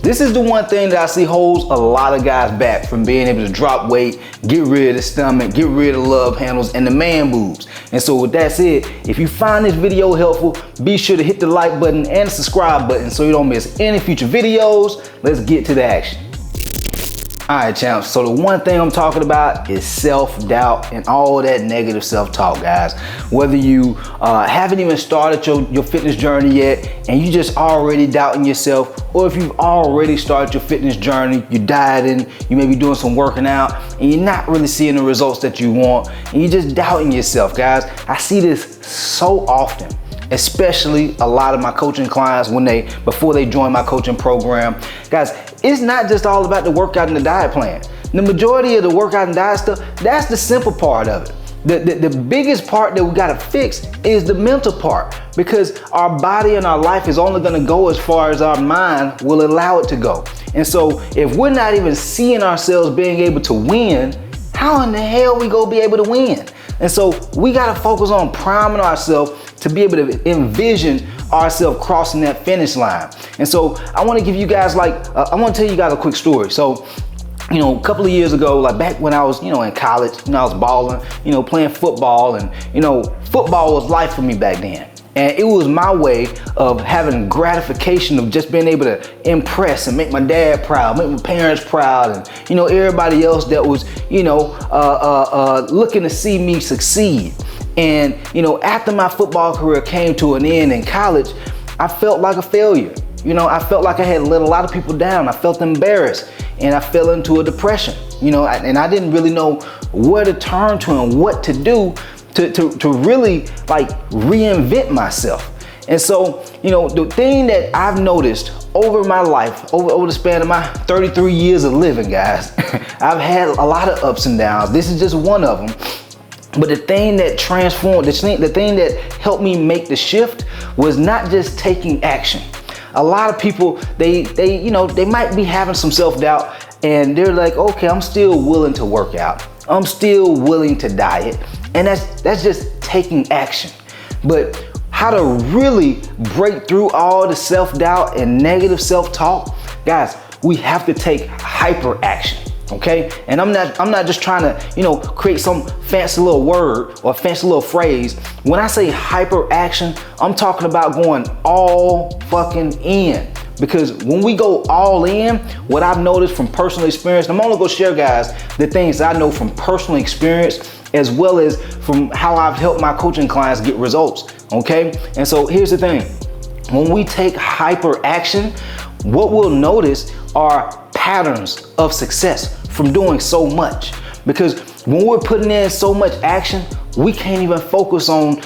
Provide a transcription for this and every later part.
This is the one thing that I see holds a lot of guys back from being able to drop weight, get rid of the stomach, get rid of love handles and the man boobs. And so with that said, if you find this video helpful, be sure to hit the like button and the subscribe button so you don't miss any future videos. Let's get to the action. All right, champs, so the one thing I'm talking about is self-doubt and all that negative self-talk, guys. Whether you haven't even started your fitness journey yet and you just already doubting yourself, or if you've already started your fitness journey, you're dieting, you may be doing some working out, and you're not really seeing the results that you want, and you're just doubting yourself, guys. I see this so often, especially a lot of my coaching clients before they join my coaching program. Guys, it's not just all about the workout and the diet plan. The majority of the workout and diet stuff, that's the simple part of it. The biggest part that we gotta fix is the mental part, because our body and our life is only gonna go as far as our mind will allow it to go. And so if we're not even seeing ourselves being able to win, how in the hell we gonna be able to win? And so we gotta focus on priming ourselves to be able to envision ourselves crossing that finish line. And so I wanna give you guys I wanna tell you guys a quick story. So, a couple of years ago, like back when I was, in college, I was balling, playing football, and, football was life for me back then. And it was my way of having gratification of just being able to impress and make my dad proud, make my parents proud, and, everybody else that was, looking to see me succeed. And, after my football career came to an end in college, I felt like a failure. I felt like I had let a lot of people down. I felt embarrassed and I fell into a depression, and I didn't really know where to turn to and what to do to really reinvent myself. And so, the thing that I've noticed over my life, over the span of my 33 years of living, guys, I've had a lot of ups and downs. This is just one of them. But the thing that transformed, the thing that helped me make the shift was not just taking action. A lot of people, they might be having some self-doubt and they're like, okay, I'm still willing to work out. I'm still willing to diet. And that's just taking action. But how to really break through all the self-doubt and negative self-talk, guys, we have to take hyper action. Okay, and I'm not just trying to create some fancy little word or fancy little phrase. When I say hyper action, I'm talking about going all fucking in. Because when we go all in, what I've noticed from personal experience, I'm only gonna share, guys, the things I know from personal experience as well as from how I've helped my coaching clients get results. Okay, and so here's the thing: when we take hyper action, what we'll notice are patterns of success from doing so much. Because when we're putting in so much action, we can't even focus on,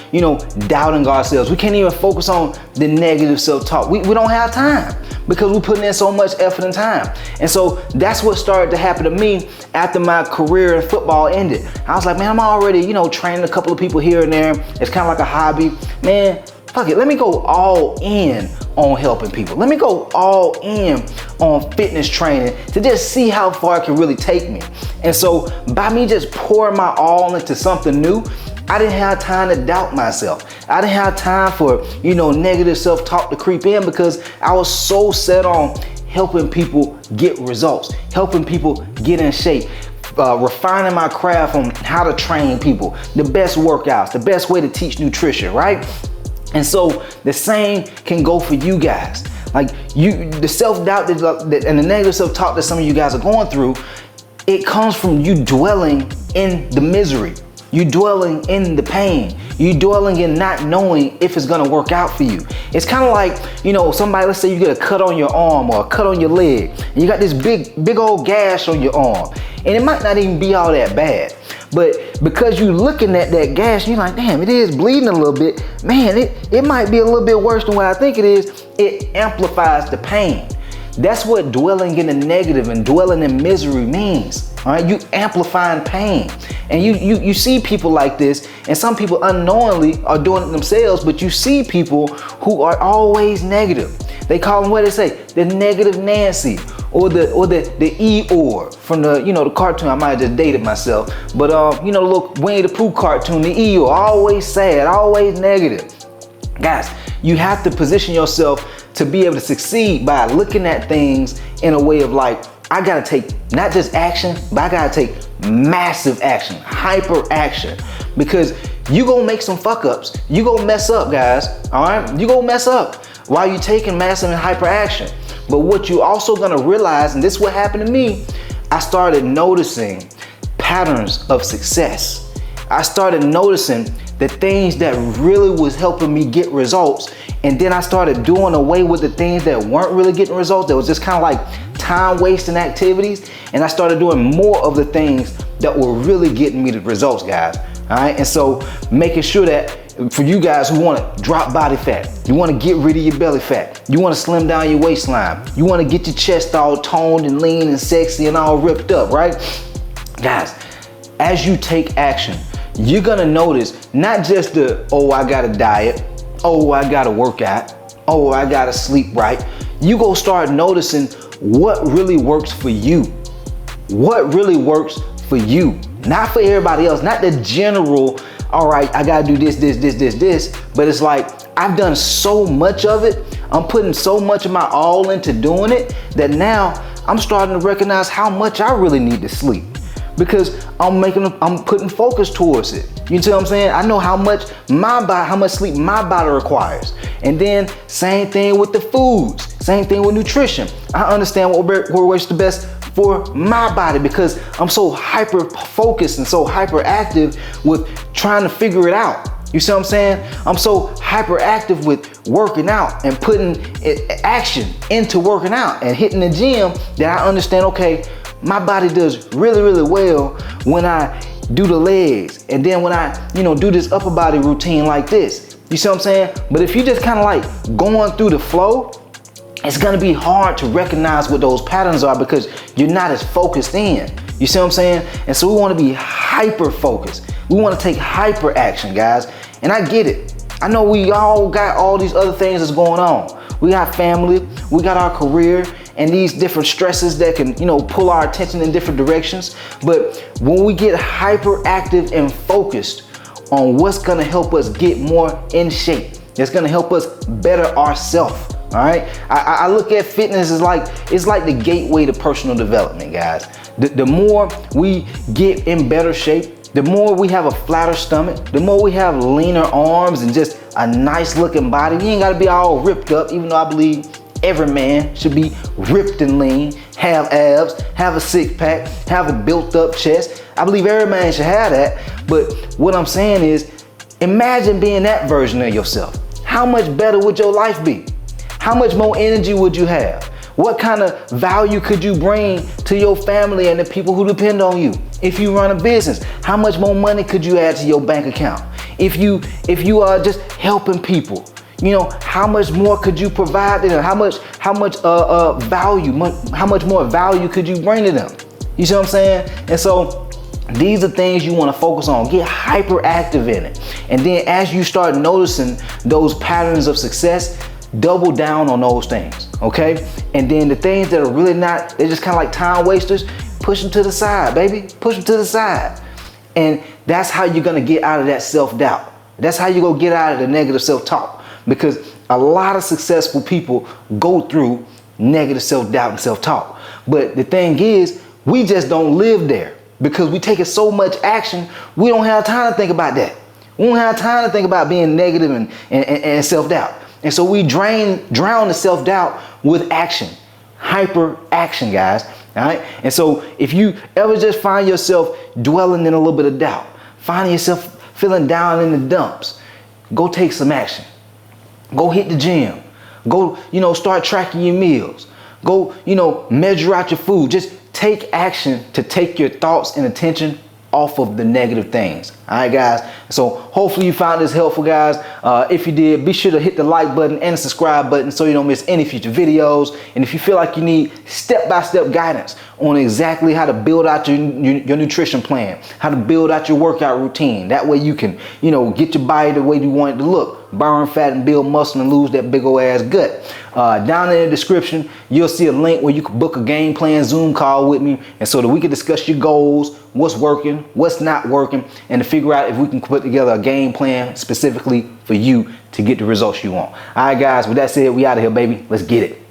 doubting ourselves. We can't even focus on the negative self-talk. We don't have time because we're putting in so much effort and time. And so that's what started to happen to me after my career in football ended. I was like, man, I'm already, training a couple of people here and there. It's kind of like a hobby. Man, fuck it, let me go all in on helping people. Let me go all in on fitness training to just see how far it can really take me. And so by me just pouring my all into something new, I didn't have time to doubt myself. I didn't have time for, negative self-talk to creep in because I was so set on helping people get results, helping people get in shape, refining my craft on how to train people, the best workouts, the best way to teach nutrition, right? And so the same can go for you guys. The self-doubt and the negative self-talk that some of you guys are going through, it comes from you dwelling in the misery. You dwelling in the pain. You dwelling in not knowing if it's gonna work out for you. It's kind of like, somebody, let's say you get a cut on your arm or a cut on your leg, and you got this big old gash on your arm. And it might not even be all that bad. But because you're looking at that gash, you're like, damn, it is bleeding a little bit. Man, it might be a little bit worse than what I think it is. It amplifies the pain. That's what dwelling in the negative and dwelling in misery means. All right, you amplifying pain. And you see people like this, and some people unknowingly are doing it themselves, but you see people who are always negative. They call them, what they say, the negative Nancy, or the Eeyore from the cartoon. I might have just dated myself, but the little Winnie the Pooh cartoon, the Eeyore, always sad, always negative. Guys, You have to position yourself to be able to succeed by looking at things in a way of like, I gotta take not just action, but I gotta take massive action, hyper action, because you gonna make some fuck ups. You gonna mess up, guys, all right? You gonna mess up while you taking massive and hyper action. But what you also gonna realize, and this is what happened to me, I started noticing patterns of success. I started noticing the things that really was helping me get results. And then I started doing away with the things that weren't really getting results. That was just kind of like time wasting activities. And I started doing more of the things that were really getting me the results, guys. All right. And so making sure that for you guys who want to drop body fat, you want to get rid of your belly fat, you want to slim down your waistline, you want to get your chest all toned and lean and sexy and all ripped up, right? Guys, as you take action, you're gonna notice not just the, oh, I gotta diet, oh, I gotta work out, oh, I gotta sleep right. You go start noticing what really works for you. What really works for you, not for everybody else, not the general, all right, I gotta do this, but it's like, I've done so much of it, I'm putting so much of my all into doing it that now I'm starting to recognize how much I really need to sleep, because I'm putting focus towards it. You see what I'm saying? I know how much sleep my body requires. And then same thing with the foods, same thing with nutrition. I understand what works the best for my body because I'm so hyper focused and so hyper active with trying to figure it out. You see what I'm saying? I'm so hyperactive with working out and putting action into working out and hitting the gym that I understand, okay, my body does really, really well when I do the legs and then when I, do this upper body routine like this. You see what I'm saying? But if you just kind of like going through the flow, it's gonna be hard to recognize what those patterns are because you're not as focused in. You see what I'm saying? And so we wanna be hyper focused. We wanna take hyper action, guys. And I get it. I know we all got all these other things that's going on. We got family, we got our career, and these different stresses that can, pull our attention in different directions. But when we get hyperactive and focused on what's gonna help us get more in shape, that's gonna help us better ourselves, all right? I look at fitness as it's like the gateway to personal development, guys. The more we get in better shape, the more we have a flatter stomach, the more we have leaner arms and just a nice looking body. You ain't gotta be all ripped up, even though I believe every man should be ripped and lean, have abs, have a six pack, have a built up chest. I believe every man should have that. But what I'm saying is, imagine being that version of yourself. How much better would your life be? How much more energy would you have? What kind of value could you bring to your family and the people who depend on you? If you run a business, how much more money could you add to your bank account? If you are just helping people, how much more could you provide to them? How much more value could you bring to them? You see what I'm saying? And so these are things you want to focus on. Get hyperactive in it. And then as you start noticing those patterns of success, double down on those things, okay? And then the things that are really not, they're just kind of like time wasters, push them to the side, baby. Push them to the side. And that's how you're going to get out of that self-doubt. That's how you go get out of the negative self-talk. Because a lot of successful people go through negative self-doubt and self-talk. But the thing is, we just don't live there because we taking so much action, we don't have time to think about that. We don't have time to think about being negative and self-doubt. And so we drown the self-doubt with action, hyper action, guys. All right. And so if you ever just find yourself dwelling in a little bit of doubt, finding yourself feeling down in the dumps, go take some action. Go hit the gym. Go, start tracking your meals. Go, measure out your food. Just take action to take your thoughts and attention off of the negative things. All right, guys. So hopefully you found this helpful, guys. If you did, be sure to hit the like button and the subscribe button so you don't miss any future videos. And if you feel like you need step-by-step guidance on exactly how to build out your nutrition plan, how to build out your workout routine, that way you can, get your body the way you want it to look, burn fat and build muscle and lose that big old ass gut. Down in the description, you'll see a link where you can book a game plan Zoom call with me, and so that we can discuss your goals, what's working, what's not working, and to figure out if we can put together a game plan specifically for you to get the results you want. All right, guys, with that said, we out of here, baby. Let's get it.